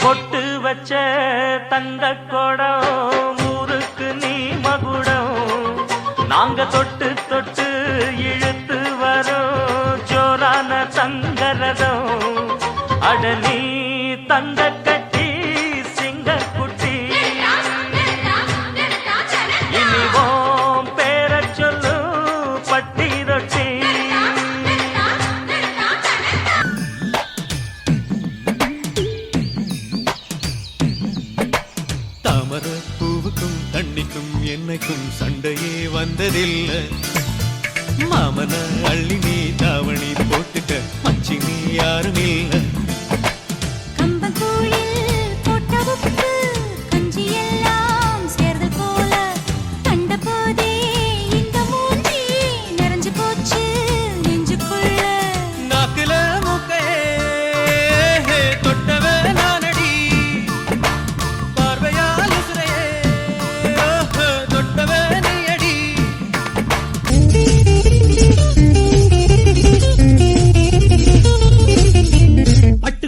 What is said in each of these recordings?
பொட்டு வச்ச தங்க கொடம் ஊருக்கு நீ மகுடம் நாங்க தொட்டு தொட்டு இழுத்து வரோம் ஜோரான தங்கரதம் அட நீ தங்க கட்டி சிங்க குட்டி இனிவோம் பேர சொல்லு பட்டி ரொட்டி தாமர பூவுக்கும் தண்ணிக்கும் என்னைக்கும் சண்டையே வந்ததில்லை மாமன அள்ளி நீ தாவணி போட்டுக்க மச்சி நீ யாரும் இல்லை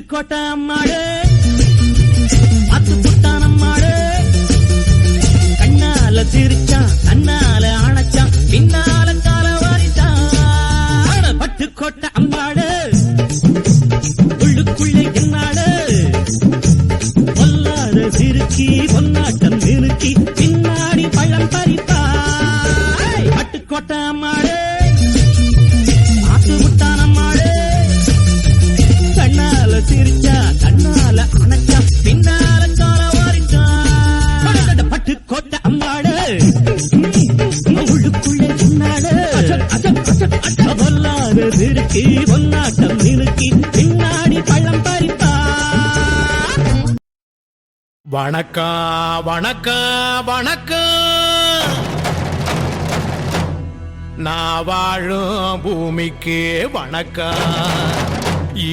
கோட்டை அம்மாடு அத்து புட்டான் அம்மாடு கண்ணால சிரிச்சான் கண்ணால அணைச்சான் பின்னால கால வாரிச்சான் பட்டு கோட்டை அம்மாடு உள்ளுக்குள்ளே என்னாடு பொல்லாத சிறுக்கி பொன்னாட்டம் நிறுக்கி பின்னாடி பழம் பறிப்பா பட்டு கோட்டை அம்மாடு சிரிச்சா கண்ணால அணைச்சா பின்னால கால வாரிச்சான் பட்டு கோட்டை அம்மாடு உள்ளுக்குள்ளே சொன்னாடு பொல்லாத சிறுக்கி பொன்னாட்டம் நிறுக்கி பின்னாடி பழம் பறிப்பா வணக்கம் வணக்கம் வணக்கம் நான் வாழும் பூமிக்கு வணக்கம்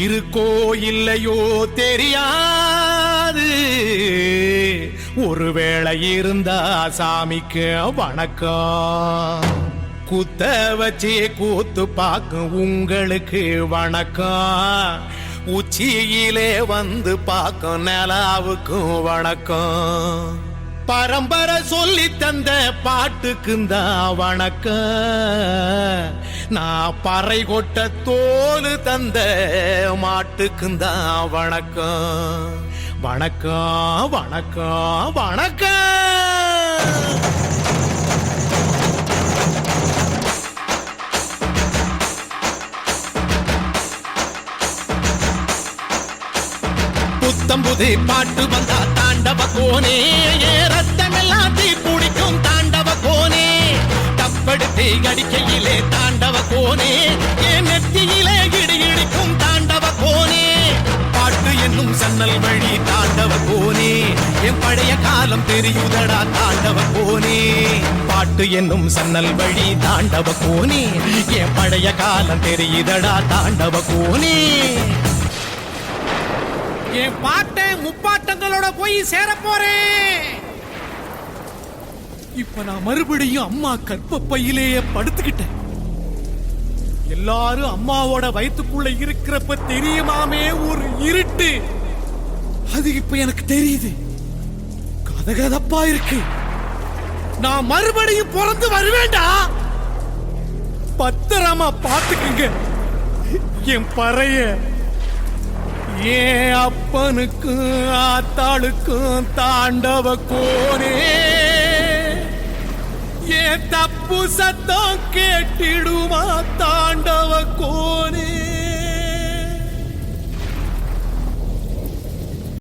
இருக்கோ இல்லையோ தெரியாது ஒருவேளை இருந்தா சாமிக்கு வணக்கம் குத்த வச்சு கூத்து பார்க்கும் உங்களுக்கு வணக்கம் உச்சியிலே வந்து பார்க்கும் நிலாவுக்கும் வணக்கம் பரம்பரை சொல்லி தந்த பாட்டுக்குந்தா வணக்கம் நான் பறை கொட்ட தோலு தந்த மாட்டுக்குந்தா வணக்கம் வணக்கம் வணக்கம் வணக்கம் புத்தம்புது பாட்டு வந்தா தாண்டவ கோனே ரத்தமெல்லாம் தீ பிடிக்கும் தாண்டவ கோனே தப்படுத்தி அடிக்கையிலே தாண்டவ கோனே என் நெத்தியிலே இடி இடிக்கும் தாண்டவ கோனே பாட்டு என்னும் சன்னல் வழி தாண்டவ கோனே என் பழைய காலம் தெரியுதடா தாண்டவ கோனே பாட்டு என்னும் சன்னல் வழி தாண்டவ கோனே என் பழைய காலம் தெரியுதடா தாண்டவ கோனே என் பாட்டை முப்பாட்டங்களோட போய் சேர போறேன் இப்ப நான் மறுபடியும் அம்மா கற்பப்பையிலேயே படுத்துக்கிட்டேன் எல்லாரும் அம்மாவோட வயிற்றுக்குள்ள இருக்கிறப்ப தெரியுமாமே ஒரு இருட்டு அது இப்ப எனக்கு தெரியுது கதகதப்பா இருக்கு நான் மறுபடியும் பிறந்து வருவேண்டா பத்திரமா பாத்துக்குங்க என் பறைய ஏன் அப்பனுக்கும் ஆத்தாளுக்கும் தாண்டவ கோனே ஏன் தப்பு சத்தம் கேட்டிடுமா தாண்டவ கோனே